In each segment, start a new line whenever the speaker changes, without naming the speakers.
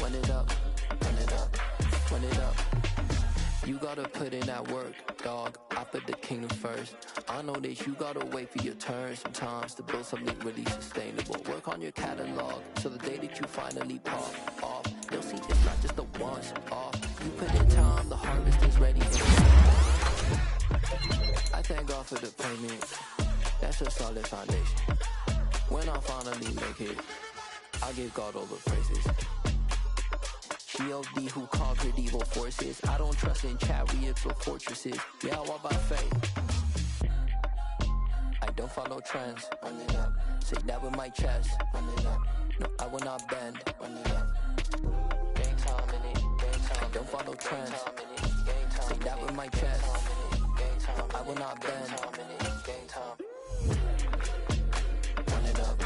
Run it up, run it up, run it up. You gotta put in that work, dog. I put the kingdom first. I know that you gotta wait for your turn sometimes to build something really sustainable. Work on your catalog, so the day that you finally pop off, they'll see it's not just a once off. You put in time, the harvest is ready. I thank God for the payment. That's a solid foundation. When I finally make it, I'll give God all the praises. G.O.D. who conquered evil forces. I don't trust in chariots or fortresses. Yeah, I walk by faith. I don't follow trends. Run it up. Say that with my chest. Run it up. No, I will not bend. Run it up. Gang time in it. Gang time. I don't follow trends. Say that with my chest. No, I will not bend. Gang time. Run it up.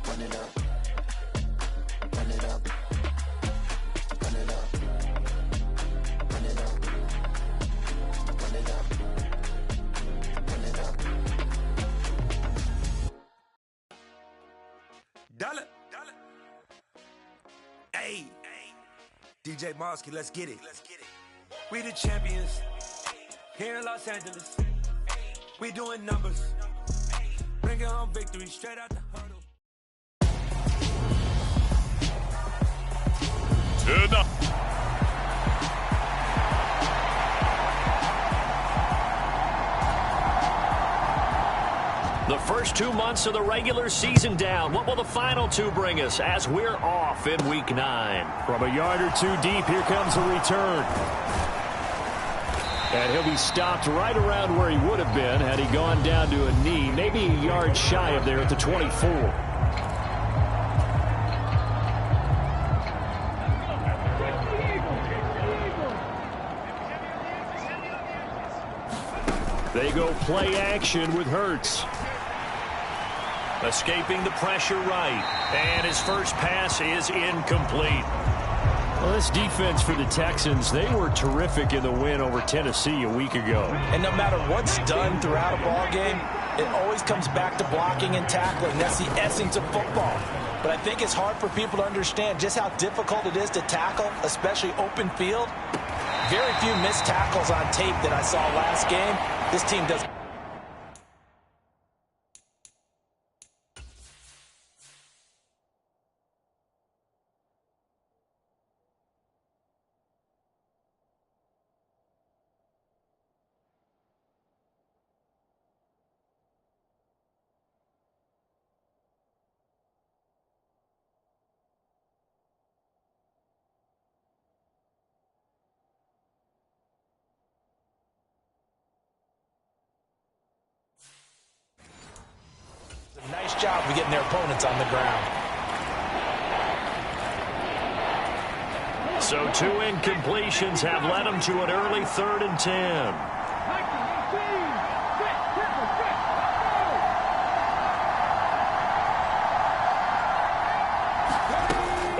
Run it up. Run it up. Run it up. Run it up. Run it up. Run it up.
Dollar. Hey. DJ Mosky, let's get it. We the champions here in Los Angeles. We doing numbers. Bringing home victory straight out the huddle.
The first 2 months of the regular season down. What will the final two bring us as we're off in Week 9?
From a yard or two deep, here comes a return. And he'll be stopped right around where he would have been had he gone down to a knee, maybe a yard shy of there at the 24. They go play action with Hurts.
Escaping the pressure right. And his first pass is incomplete.
Well, this defense for the Texans, they were terrific in the win over Tennessee a week ago.
And no matter what's done throughout a ball game, it always comes back to blocking and tackling. That's the essence of football. But I think it's hard for people to understand just how difficult it is to tackle, especially open field. Very few missed tackles on tape that I saw last game. This team does. Nice job of getting their opponents on the ground.
So 2 incompletions have led them to an early 3rd and 10.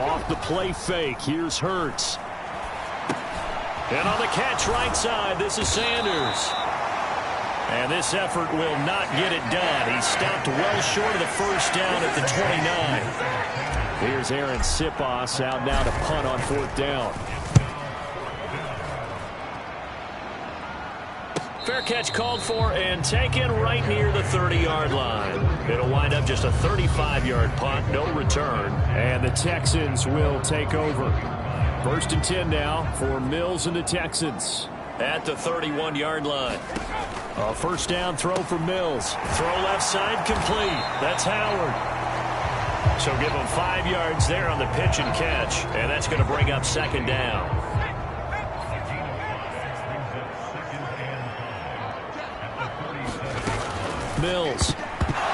Off the play fake, here's Hurts.
And on the catch right side, this is Sanders. And this effort will not get it done. He stopped well short of the first down at the 29.
Here's Aaron Sipos out now to punt on 4th down.
Fair catch called for and taken right near the 30-yard line. It'll wind up just a 35-yard punt, no return.
And the Texans will take over. 1st and 10 now for Mills and the Texans.
At the 31-yard line.
A 1st down throw for Mills.
Throw left side complete. That's Howard. So give him 5 yards there on the pitch and catch. And that's going to bring up 2nd down.
Mills.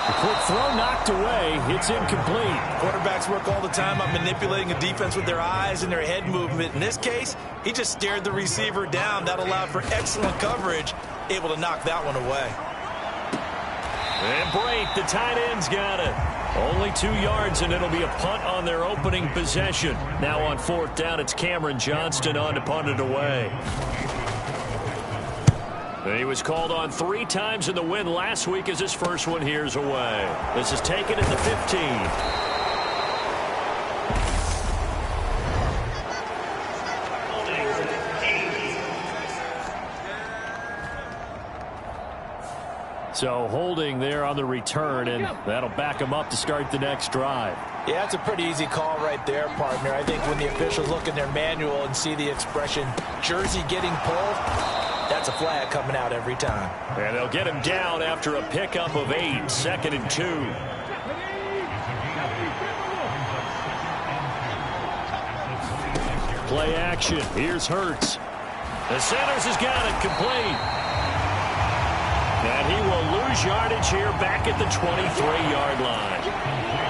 A quick throw knocked away. It's incomplete.
Quarterbacks work all the time on manipulating a defense with their eyes and their head movement. In this case, he just stared the receiver down. That allowed for excellent coverage, able to knock that one away.
And Brate, the tight end's got it. Only 2 yards, and it'll be a punt on their opening possession. Now on 4th down, it's Cameron Johnston on to punt it away. He was called on 3 times in the win last week as his first one here's away. This is taken at the 15.
So holding there on the return, and that'll back them up to start the next drive.
Yeah, that's a pretty easy call right there, partner. I think when the officials look in their manual and see the expression jersey getting pulled, that's a flag coming out every time.
And they'll get him down after a pickup of 8, 2nd and 2.
Play action. Here's Hurts.
The Sanders has got it complete. And he will lose yardage here back at the 23-yard line.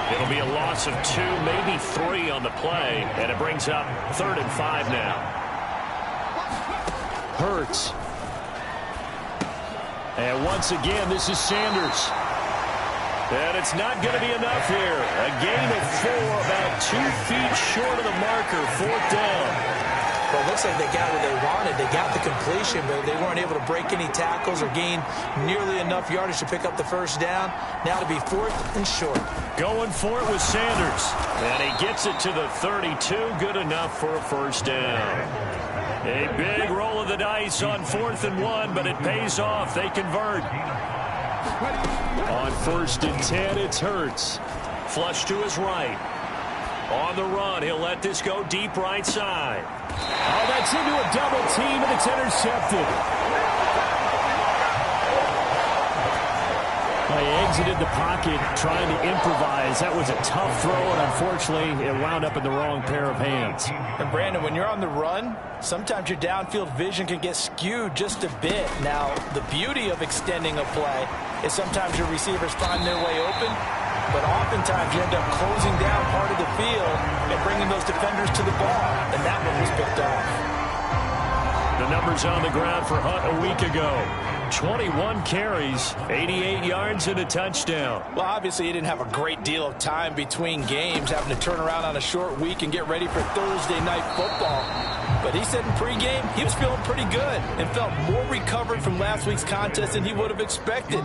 It'll be a loss of 2, maybe 3 on the play, and it brings up 3rd and 5 now.
Hurts. And once again, this is Sanders.
And it's not going to be enough here. A gain of 4, about 2 feet short of the marker, 4th down.
Well, it looks like they got what they wanted. They got the completion, but they weren't able to break any tackles or gain nearly enough yardage to pick up the first down. Now to be 4th and short.
Going for it with Sanders. And he gets it to the 32. Good enough for a first down. A big roll of the dice on 4th and 1, but it pays off. They convert.
On 1st and 10, it's Hurts.
Flush to his right. On the run, he'll let this go deep right side.
Oh, that's into a double team, and it's intercepted. They exited the pocket trying to improvise. That was a tough throw, and unfortunately, it wound up in the wrong pair of hands.
And, Brandon, when you're on the run, sometimes your downfield vision can get skewed just a bit. Now, the beauty of extending a play is sometimes your receivers find their way open, but oftentimes you end up closing down part of the field and bringing those defenders to the ball, and that one was picked off.
The numbers on the ground for Hunt a week ago. 21 carries, 88 yards, and a touchdown.
Well, obviously, he didn't have a great deal of time between games, having to turn around on a short week and get ready for Thursday night football. But he said in pregame he was feeling pretty good and felt more recovered from last week's contest than he would have expected.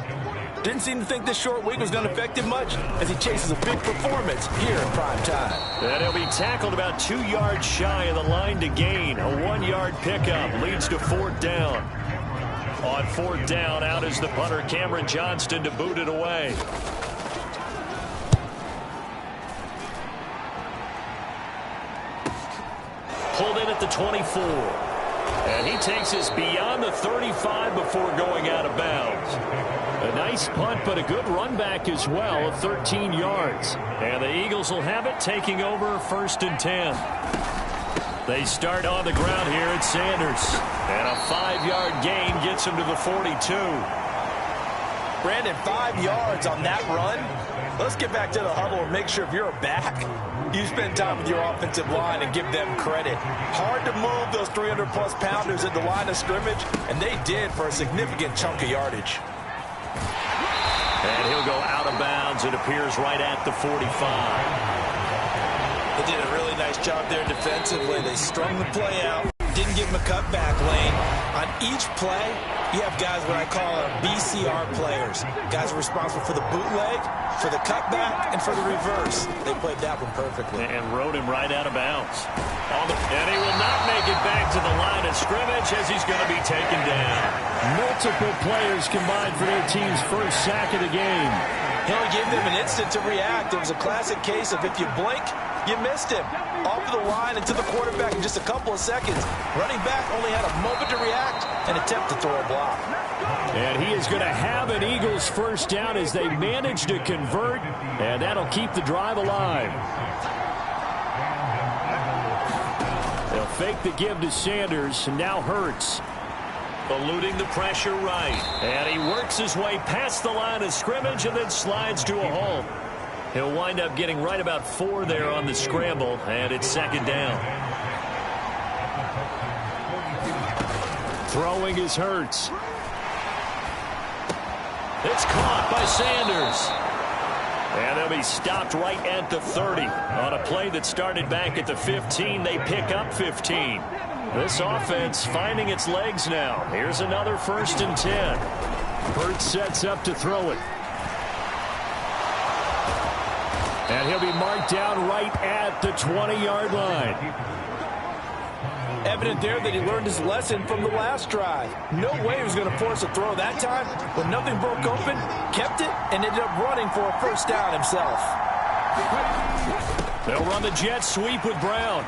Didn't seem to think this short week was going to affect him much as he chases a big performance here in prime time.
And he'll be tackled about 2 yards shy of the line to gain. A 1-yard pickup leads to 4th down. On 4th down, out is the punter, Cameron Johnston, to boot it away. Pulled in at the 24. And he takes us beyond the 35 before going out of bounds.
A nice punt, but a good run back as well of 13 yards.
And the Eagles will have it, taking over 1st and 10. They start on the ground here at Sanders. And a 5-yard gain gets him to the 42.
Brandon, 5 yards on that run. Let's get back to the huddle and make sure if you're a back, you spend time with your offensive line and give them credit. Hard to move those 300-plus pounders at the line of scrimmage, and they did for a significant chunk of yardage.
And he'll go out of bounds. It appears right at the 45.
They did a really nice job there defensively. They strung the play out. Didn't give him a cutback lane. On each play, you have guys what I call BCR players. Guys are responsible for the bootleg, for the cutback, and for the reverse. They played that one perfectly.
And rode him right out of bounds. And he will not make it back to the line of scrimmage as he's going to be taken down.
Multiple players combined for their team's first sack of the game.
He'll give them an instant to react. It was a classic case of if you blink, you missed him. Off of the line and to the quarterback in just a couple of seconds. Running back only had a moment to react and attempt to throw a block.
And he is going to have an Eagles first down as they manage to convert, and that'll keep the drive alive. They'll fake the give to Sanders, and now Hurts.
Eluding the pressure right. And he works his way past the line of scrimmage and then slides to a halt. He'll wind up getting right about 4 there on the scramble, and it's 2nd down.
Throwing is Hurts.
It's caught by Sanders. And they'll be stopped right at the 30. On a play that started back at the 15, they pick up 15. This offense finding its legs now. Here's another 1st and 10.
Hurts sets up to throw it. And he'll be marked down right at the 20-yard line.
Evident there that he learned his lesson from the last drive. No way he was going to force a throw that time. When nothing broke open, kept it, and ended up running for a first down himself.
They'll run the jet sweep with Brown.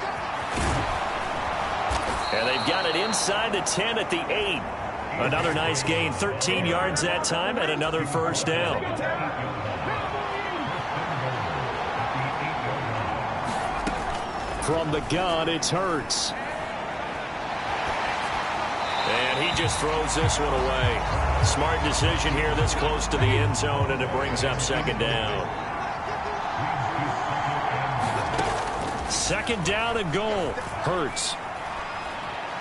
And they've got it inside the 10 at the 8. Another nice gain, 13 yards that time, and another first down.
From the gun, it's Hurts.
And he just throws this one away. Smart decision here this close to the end zone, and it brings up second down. Second down and goal. Hurts.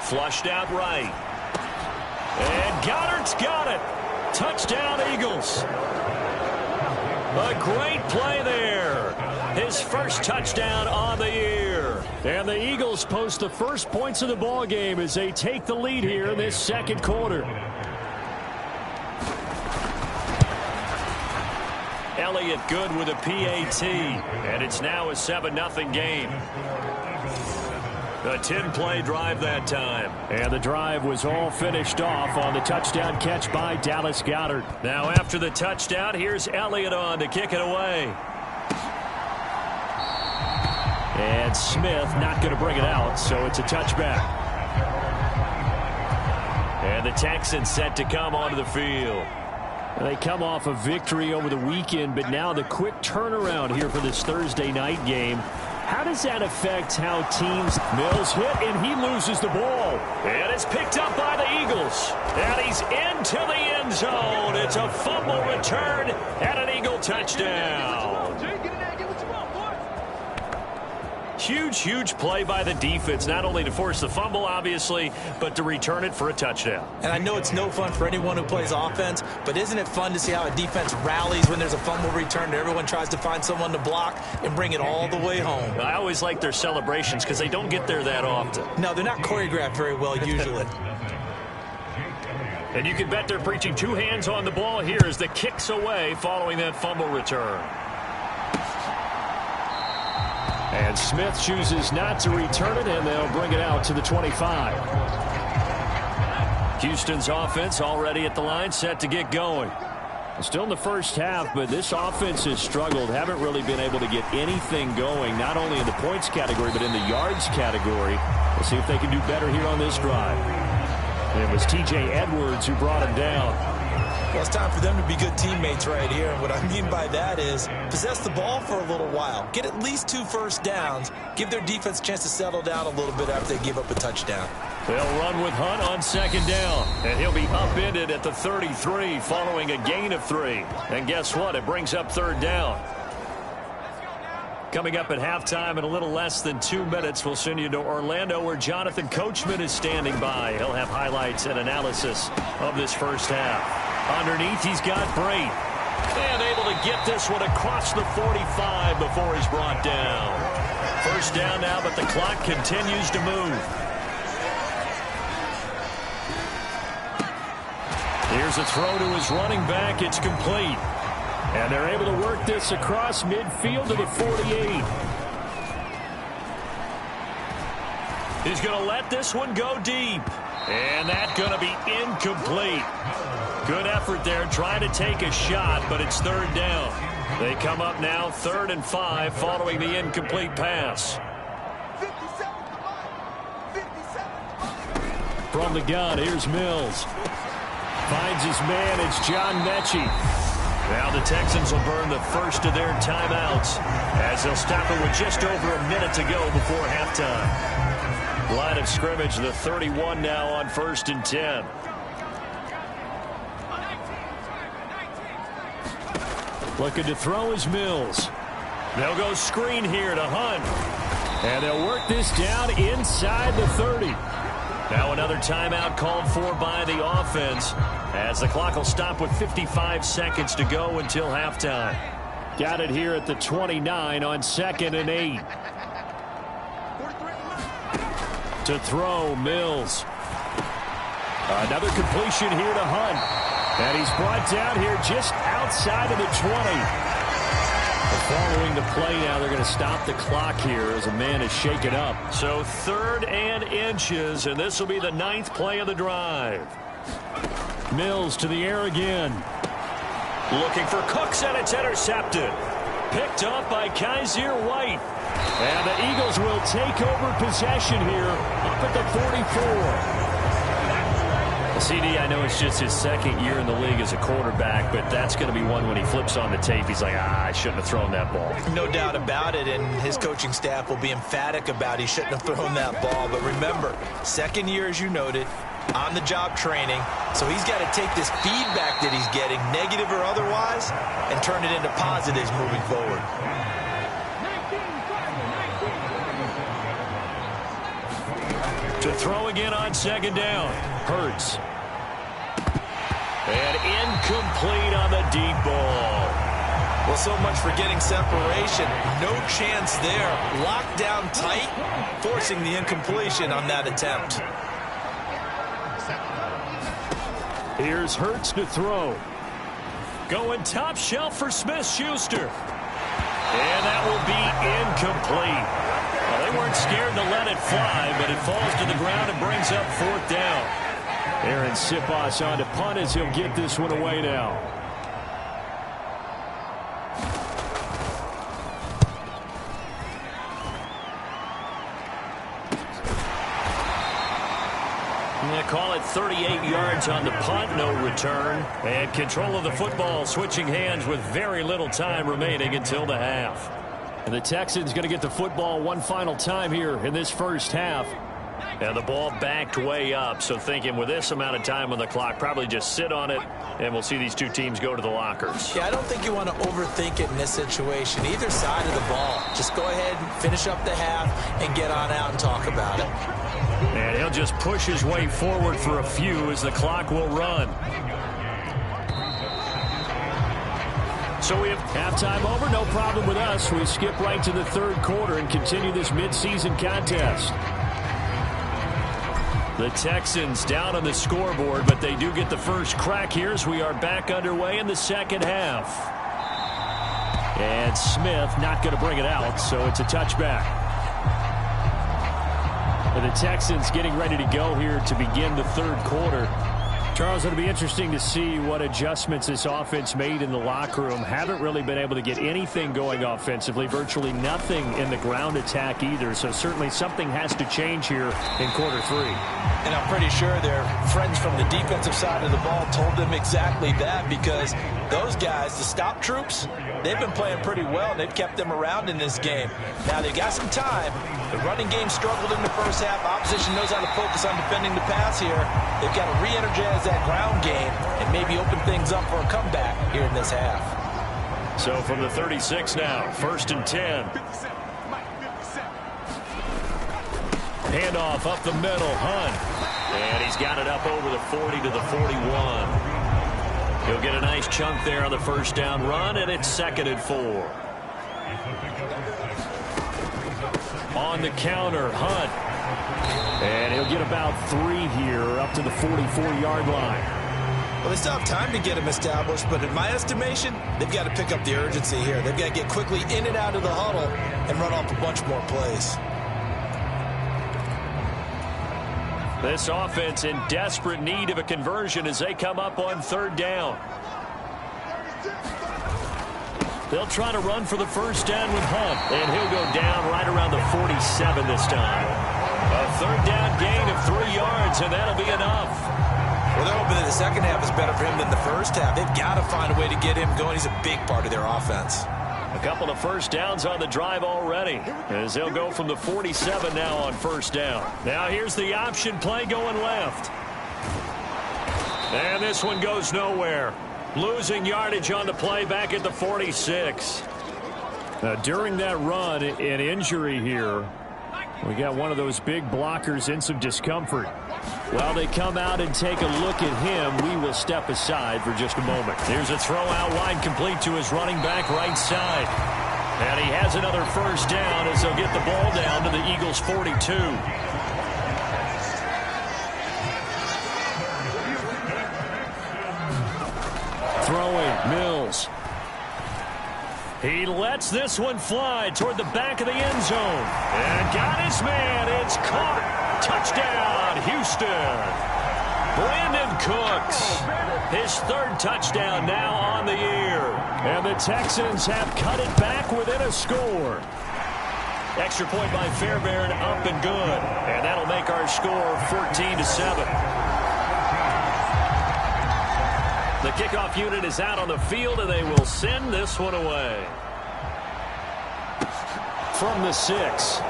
Flushed out right. And Goddard's got it. Touchdown, Eagles. A great play there. His first touchdown on the year.
And the Eagles post the first points of the ball game as they take the lead here in this second quarter.
Elliott good with a PAT. And it's now a 7-0 game. A 10-play drive that time.
And the drive was all finished off on the touchdown catch by Dallas Goedert.
Now after the touchdown, here's Elliott on to kick it away.
And Smith not going to bring it out, so it's a touchback.
And the Texans set to come onto the field.
They come off a victory over the weekend, but now the quick turnaround here for this Thursday night game. How does that affect how teams... Mills hit, and he loses the ball.
And it's picked up by the Eagles. And he's into the end zone. It's a fumble return and an Eagle touchdown. Huge, huge play by the defense, not only to force the fumble, obviously, but to return it for a touchdown.
And I know it's no fun for anyone who plays offense, but isn't it fun to see how a defense rallies when there's a fumble return and everyone tries to find someone to block and bring it all the way home?
I always like their celebrations because they don't get there that often.
No, they're not choreographed very well usually.
And you can bet they're preaching two hands on the ball here as the kick's away following that fumble return.
And Smith chooses not to return it, and they'll bring it out to the 25.
Houston's offense already at the line, set to get going.
Still in the first half, but this offense has struggled. Haven't really been able to get anything going, not only in the points category, but in the yards category. We'll see if they can do better here on this drive. And it was T.J. Edwards who brought him down.
Well, it's time for them to be good teammates right here. And what I mean by that is possess the ball for a little while. Get at least 2 first downs. Give their defense a chance to settle down a little bit after they give up a touchdown.
They'll run with Hunt on second down. And he'll be upended at the 33 following a gain of 3. And guess what? It brings up third down. Coming up at halftime in a little less than 2 minutes, we'll send you to Orlando where Jonathan Coachman is standing by. He'll have highlights and analysis of this first half. Underneath, he's got Brate. And able to get this one across the 45 before he's brought down. First down now, but the clock continues to move. Here's a throw to his running back. It's complete.
And they're able to work this across midfield to the 48.
He's going to let this one go deep. And that's going to be incomplete. Good effort there trying to take a shot, but it's third down. They come up now 3rd and 5 following the incomplete pass.
From the gun, here's Mills. Finds his man, it's John Mechie.
Now the Texans will burn the first of their timeouts as they'll stop it with just over a minute to go before halftime. Line of scrimmage, the 31 now on 1st and 10.
Looking to throw is Mills.
They'll go screen here to Hunt.
And they'll work this down inside the 30.
Now another timeout called for by the offense as the clock will stop with 55 seconds to go until halftime.
Got it here at the 29 on 2nd and 8. To throw, Mills. Another completion here to Hunt. And he's brought down here just outside of the 20. A Following the play now, they're going to stop the clock here as a man is shaken up. So 3rd and inches, and this will be the 9th play of the drive. Mills to the air again. Looking for Cooks, and it's intercepted. Picked up by Kaiser White. And the Eagles will take over possession here up at the 44. CD, I know it's just his 2nd year in the league as a quarterback, but that's going to be one when he flips on the tape. He's like, I shouldn't have thrown that ball.
No doubt about it, and his coaching staff will be emphatic about he shouldn't have thrown that ball. But remember, 2nd year, as you noted, on-the-job training, so he's got to take this feedback that he's getting, negative or otherwise, and turn it into positives moving forward.
To throw again on 2nd down. Hurts. And incomplete on the deep ball.
Well, so much for getting separation. No chance there. Locked down tight, forcing the incompletion on that attempt.
Here's Hurts to throw. Going top shelf for Smith-Schuster. And that will be incomplete. Well, they weren't scared to let it fly, but it falls to the ground and brings up 4th down. Aaron Siposs on to punt as he'll get this one away now. They call it 38 yards on the punt, no return. And control of the football, switching hands with very little time remaining until the half. And the Texans going to get the football one final time here in this first half. And the ball backed way up, so thinking with this amount of time on the clock, probably just sit on it, and we'll see these two teams go to the lockers.
Yeah, I don't think you want to overthink it in this situation. Either side of the ball. Just go ahead and finish up the half and get on out and talk about it.
And he'll just push his way forward for a few as the clock will run. So we have halftime over, no problem with us. We skip right to the 3rd quarter and continue this midseason contest. The Texans down on the scoreboard, but they do get the first crack here as we are back underway in the 2nd half. And Smith not going to bring it out, so it's a touchback. And the Texans getting ready to go here to begin the 3rd quarter. Charles, it'll be interesting to see what adjustments this offense made in the locker room. Haven't really been able to get anything going offensively, virtually nothing in the ground attack either. So certainly something has to change here in quarter 3.
And I'm pretty sure their friends from the defensive side of the ball told them exactly that, because those guys, the stop troops, they've been playing pretty well. They've kept them around in this game. Now they've got some time. The running game struggled in the first half. Opposition knows how to focus on defending the pass here. They've got to re-energize that ground game and maybe open things up for a comeback here in this half.
So from the 36 now, 1st and 10. Handoff up the middle, Hunt. And he's got it up over the 40 to the 41. He'll get a nice chunk there on the 1st down run, and it's 2nd and 4. On the counter, Hunt. And he'll get about 3 here up to the 44-yard line.
Well, they still have time to get him established, but in my estimation, they've got to pick up the urgency here. They've got to get quickly in and out of the huddle and run off a bunch more plays.
This offense in desperate need of a conversion as they come up on 3rd down. They'll try to run for the 1st down with Hunt, and he'll go down right around the 47 this time. A 3rd down gain of 3 yards, and that'll be enough.
Well, they're hoping that the second half is better for him than the first half. They've got to find a way to get him going. He's a big part of their offense.
A couple of 1st downs on the drive already, as they'll go from the 47 now on 1st down. Now here's the option play going left. And this one goes nowhere. Losing yardage on the play back at the 46. Now, during that run, an injury here. We got one of those big blockers in some discomfort. While they come out and take a look at him, we will step aside for just a moment. Here's a throw out wide, complete to his running back right side. And he has another 1st down as they'll get the ball down to the Eagles' 42. Throwing, Mills.
He lets this one fly toward the back of the end zone. And got his man. It's caught. Touchdown, Houston. Brandon Cooks, his third touchdown now on the year. And the Texans have cut it back within a score. Extra point by Fairbairn, up and good. And that'll make our score 14-7. The kickoff unit is out on the field, and they will send this one away. From the 6.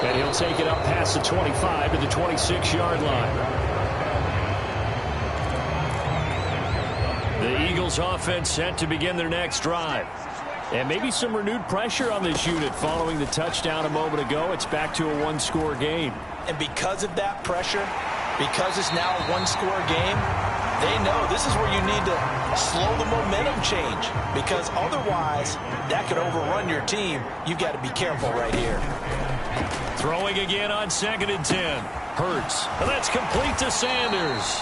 And he'll take it up past the 25 to the 26-yard line. The Eagles offense set to begin their next drive. And maybe some renewed pressure on this unit following the touchdown a moment ago. It's back to a one-score game.
And because of that pressure, because it's now a one-score game, they know this is where you need to slow the momentum change, because otherwise that could overrun your team. You've got to be careful right here.
Throwing again on 2nd and 10. Hurts. And that's complete to Sanders.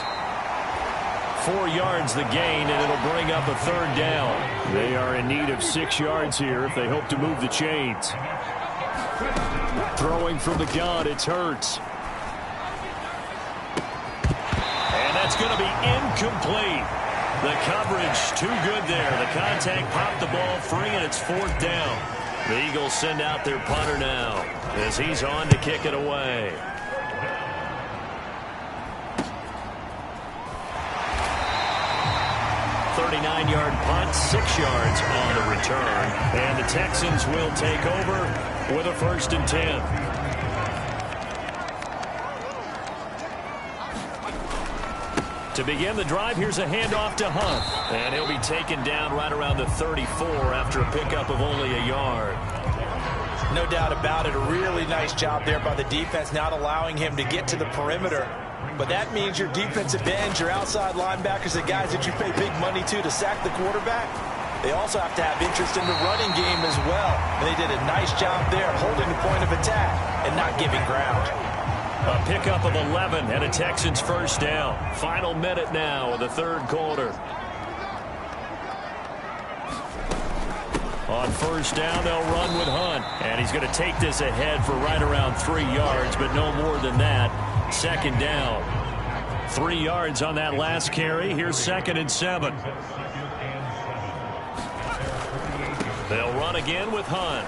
4 yards the gain, and it'll bring up a 3rd down. They are in need of 6 yards here if they hope to move the chains. Throwing from the gun, it's Hurts. And that's going to be incomplete. The coverage too good there. The contact popped the ball free, and it's 4th down. The Eagles send out their punter now as he's on to kick it away. 39-yard punt, 6 yards on the return. And the Texans will take over with a 1st and 10. To begin the drive, here's a handoff to Hunt. And he'll be taken down right around the 34 after a pickup of only a yard.
No doubt about it. A really nice job there by the defense, not allowing him to get to the perimeter. But that means your defensive ends, your outside linebackers, the guys that you pay big money to sack the quarterback, they also have to have interest in the running game as well. And they did a nice job there holding the point of attack and not giving ground.
A pickup of 11 and a Texans 1st down. Final minute now of the 3rd quarter. On 1st down, they'll run with Hunt. And he's going to take this ahead for right around 3 yards, but no more than that. 2nd down. 3 yards on that last carry. Here's 2nd and 7. They'll run again with Hunt.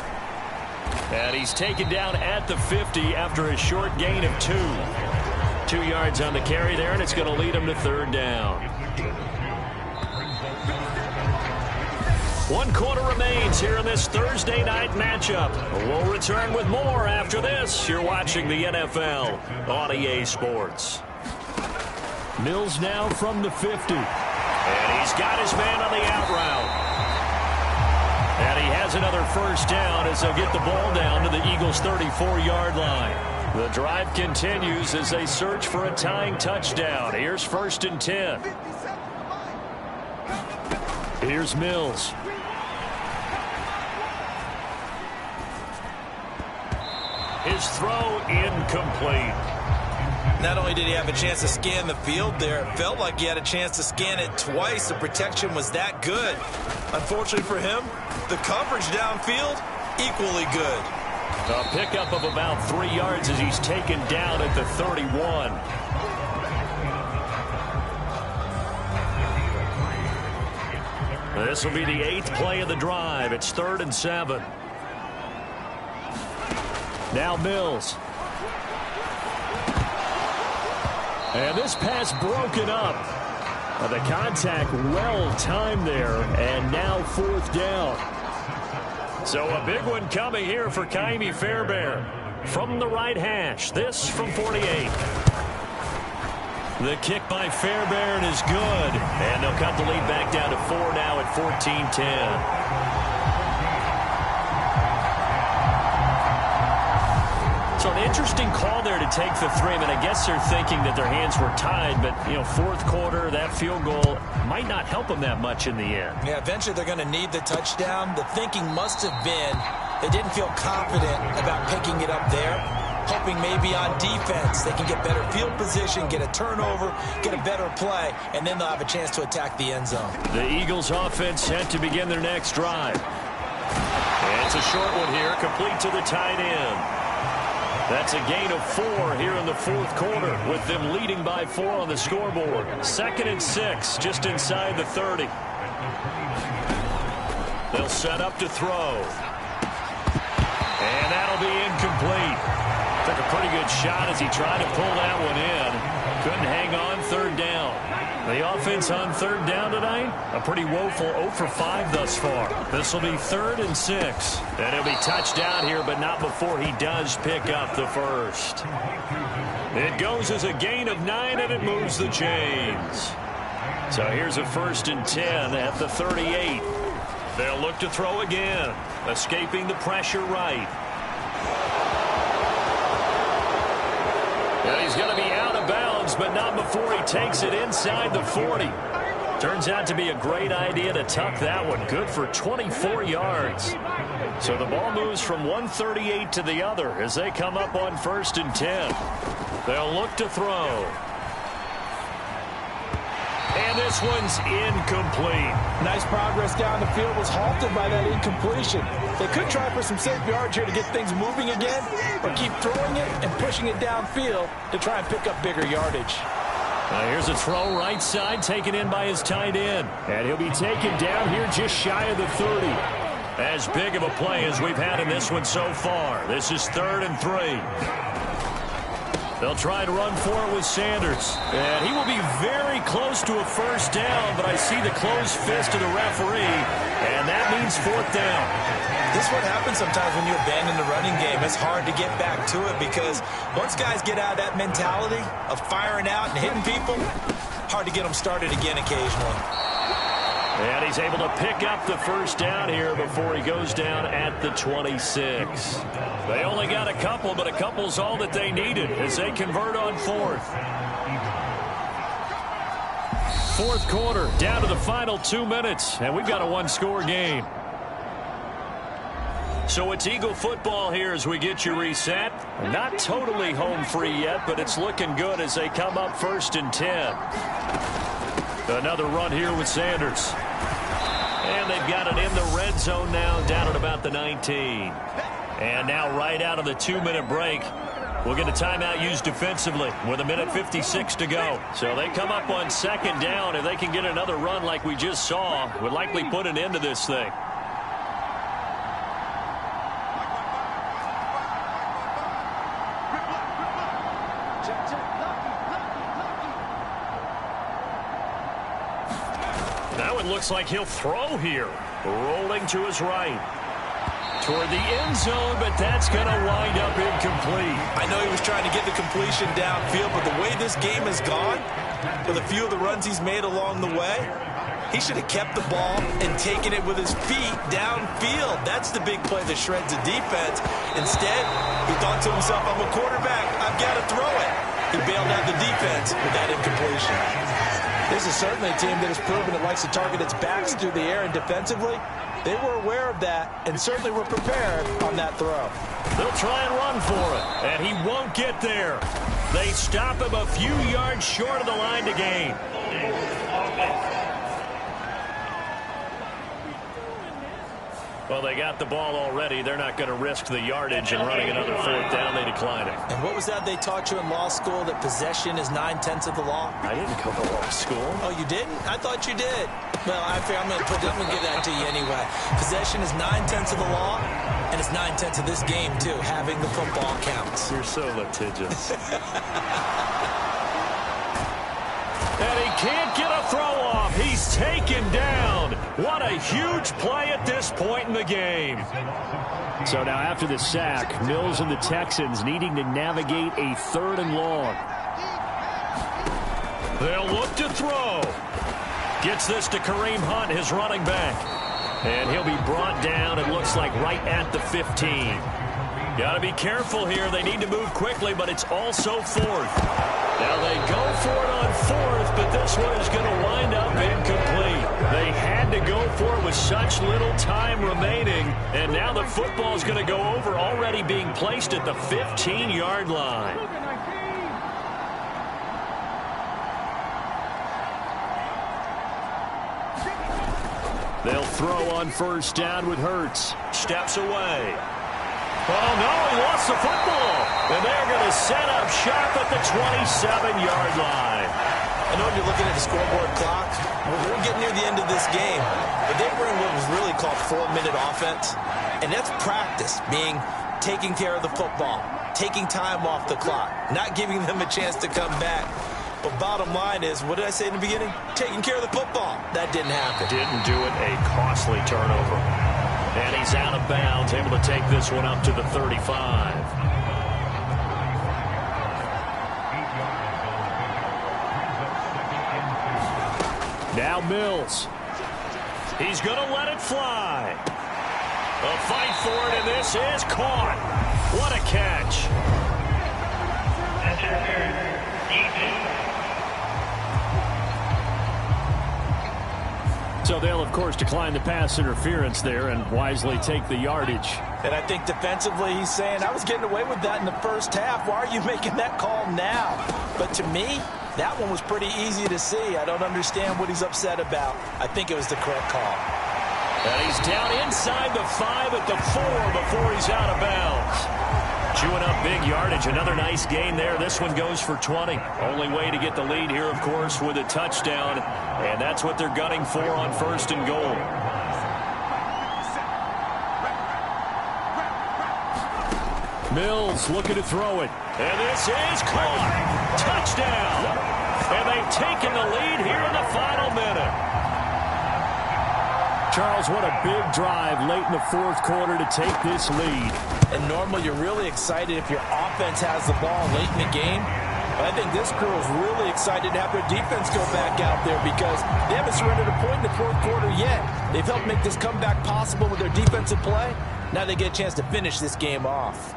And he's taken down at the 50 after a short gain of 2. 2 yards on the carry there, and it's going to lead him to 3rd down. 1 quarter remains here in this Thursday night matchup. We'll return with more after this. You're watching the NFL on EA Sports. Mills now from the 50. And he's got his man on the out route. And he has another 1st down as they'll get the ball down to the Eagles' 34-yard line. The drive continues as they search for a tying touchdown. Here's 1st and 10. Here's Mills. His throw incomplete.
Not only did he have a chance to scan the field there, it felt like he had a chance to scan it twice. The protection was that good. Unfortunately for him, the coverage downfield, equally good.
A pickup of about 3 yards as he's taken down at the 31. This will be the 8th play of the drive. It's 3rd and 7. Now Mills. And this pass broken up. The contact well timed there, and now 4th down. So a big one coming here for Ka'imi Fairbairn. From the right hash, this from 48. The kick by Fairbairn is good, and they'll cut the lead back down to 4 now at 14-10. So an interesting call there to take the 3. I mean, I guess they're thinking that their hands were tied, but, 4th quarter, that field goal might not help them that much in the end.
Yeah, eventually they're going to need the touchdown. The thinking must have been they didn't feel confident about picking it up there. hoping maybe on defense they can get better field position, get a turnover, get a better play, and then they'll have a chance to attack the end zone.
The Eagles offense set to begin their next drive. And it's a short one here, complete to the tight end. That's a gain of 4 here in the fourth quarter, with them leading by 4 on the scoreboard. 2nd and 6, just inside the 30. They'll set up to throw. And that'll be incomplete. Took a pretty good shot as he tried to pull that one in. Couldn't hang on, 3rd down. The offense on 3rd down tonight, a pretty woeful 0 for 5 thus far. This will be 3rd and 6. And he'll be touched out here, but not before he does pick up the first. It goes as a gain of 9, and it moves the chains. So here's a 1st and 10 at the 38. They'll look to throw again, escaping the pressure right. And he's going to be out of bounds, but not before he takes it inside the 40. Turns out to be a great idea to tuck that one. Good for 24 yards. So the ball moves from 138 to the other as they come up on 1st and 10. They'll look to throw. And this one's incomplete.
Nice progress down the field, was halted by that incompletion. They could try for some safe yards here to get things moving again, or keep throwing it and pushing it downfield to try and pick up bigger yardage.
Here's a throw right side, taken in by his tight end. And he'll be taken down here just shy of the 30. As big of a play as we've had in this one so far. This is 3rd and 3. They'll try and run for it with Sanders. And he will be very close to a 1st down, but I see the closed fist of the referee, and that means 4th down.
This is what happens sometimes when you abandon the running game. It's hard to get back to it because once guys get out of that mentality of firing out and hitting people, hard to get them started again occasionally.
And he's able to pick up the 1st down here before he goes down at the 26. They only got a couple, but a couple's all that they needed as they convert on 4th. 4th quarter, down to the final 2 minutes, and we've got a 1-score game. So it's Eagle football here as we get you reset. Not totally home free yet, but it's looking good as they come up 1st and 10. Another run here with Sanders. And they've got it in the red zone now, down at about the 19. And now right out of the 2-minute break, we'll get a timeout used defensively with 1:56 to go. So they come up on 2nd down. If they can get another run like we just saw, would likely put an end to this thing. Looks like he'll throw here. Rolling to his right. Toward the end zone, but that's going to wind up incomplete.
I know he was trying to get the completion downfield, but the way this game has gone, with a few of the runs he's made along the way, he should have kept the ball and taken it with his feet downfield. That's the big play that shreds the defense. Instead, he thought to himself, I'm a quarterback. I've got to throw it. He bailed out the defense with that incompletion. This is certainly a team that has proven it likes to target its backs through the air, and defensively, they were aware of that and certainly were prepared on that throw.
They'll try and run for it, and he won't get there. They stop him a few yards short of the line to gain. Well, they got the ball already. They're not going to risk the yardage and running another 4th down. They decline it.
And what was that they taught you in law school, that possession is 9/10 of the law?
I didn't go to law school.
Oh, you didn't? I thought you did. Well, I'm going to give that to you anyway. Possession is 9/10 of the law, and it's 9/10 of this game, too. Having the football counts.
You're so litigious. And he can't get a throw off. He's taken down. What a huge play at this point in the game. So now after the sack, Mills and the Texans needing to navigate a 3rd and long. They'll look to throw. Gets this to Kareem Hunt, his running back. And he'll be brought down, it looks like, right at the 15. Got to be careful here. They need to move quickly, but it's also 4th. Now they go for it on fourth, but this one is going to wind up incomplete. They had to go for it with such little time remaining, and now the football is going to go over, already being placed at the 15-yard line. They'll throw on first down with Hurts. Steps away. Oh, no, he lost the football. And they're going to set up shop at the 27-yard line.
I know you're looking at the scoreboard clock. We're getting near the end of this game. But they were in what was really called 4-minute offense. And that's practice, being taking care of the football, taking time off the clock, not giving them a chance to come back. But bottom line is, what did I say in the beginning? Taking care of the football. That didn't happen.
Didn't do it. A costly turnover. And he's out of bounds, able to take this one up to the 35. Now Mills. He's going to let it fly. A fight for it, and this is caught. What a catch. So they'll, of course, decline the pass interference there and wisely take the yardage.
And I think defensively he's saying, I was getting away with that in the first half. Why are you making that call now? But to me, that one was pretty easy to see. I don't understand what he's upset about. I think it was the correct call.
And he's down inside the 5 at the 4 before he's out of bounds. Chewing up big yardage. Another nice gain there. This one goes for 20. Only way to get the lead here, of course, with a touchdown. And that's what they're gunning for on first and goal. Mills looking to throw it. And this is caught. Touchdown. And they've taken the lead here in the final minute. Charles, what a big drive late in the fourth quarter to take this lead.
And normally you're really excited if your offense has the ball late in the game. But I think this crew is really excited to have their defense go back out there because they haven't surrendered a point in the fourth quarter yet. They've helped make this comeback possible with their defensive play. Now they get a chance to finish this game off.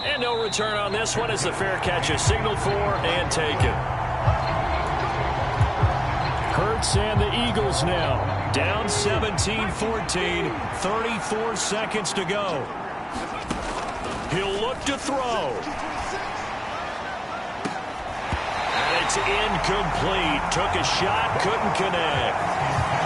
And no return on this one as the fair catch is signaled for and taken. Hurts and the Eagles now down 17-14, 34 seconds to go. He'll look to throw. And it's incomplete. Took a shot, couldn't connect.